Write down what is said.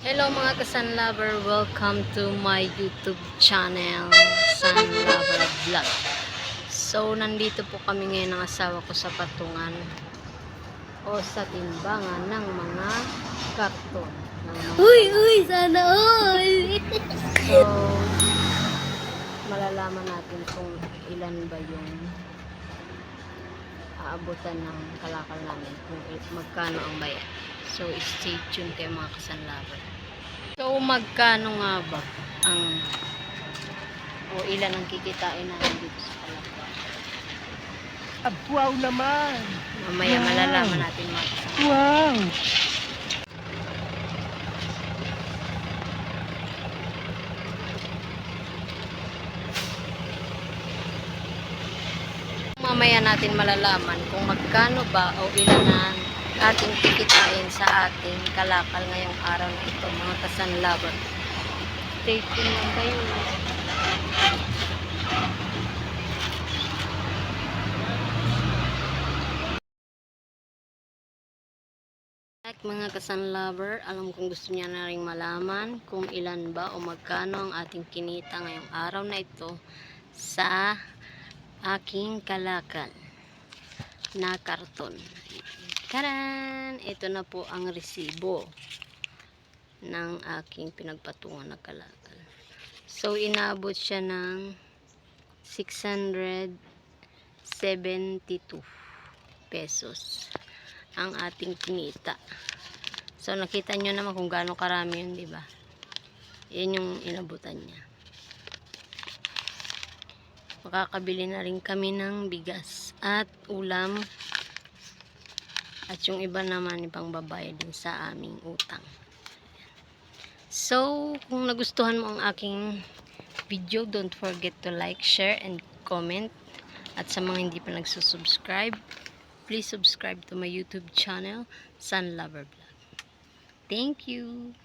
Hello mga ka-sun lover, welcome to my YouTube channel, Sun Lover Vlog. So, nandito po kami ngayon ng asawa ko sa patungan o sa timbangan ng mga karton. Uy, sana all! So, malalaman natin kung ilan ba yung aabutan ng kalakal namin, kung magkano ang bayad. So, stay tuned kayo mga ka-sun lover. So, magkano nga ba ang o ilan ang kikitain natin dito sa Kalakal? Wow naman! Mamaya Wow. malalaman natin mga kasama. Wow! Mamaya natin malalaman kung magkano ba o ilan ang ating kikitain sa ating kalakal ngayong araw na ito mga ka-sun lover. Stay tuned lang kayo. Mga ka-sun lover, alam kong gusto niya na rin malaman kung ilan ba o magkano ang ating kinita ngayong araw na ito sa aking kalakal na karton. Karan! Ito na po ang resibo ng aking pinagpatungan na kalakal. So, inabot siya ng 672 pesos ang ating kinita. So, nakita nyo naman kung gaano karami yun, diba? Yan yung inabutan niya. Makakabili na rin kami ng bigas at ulam. At yung iba naman, ibang babayad din sa aming utang. So, kung nagustuhan mo ang aking video, don't forget to like, share, and comment. At sa mga hindi pa nagsusubscribe, please subscribe to my YouTube channel, Sun Lover Vlog. Thank you!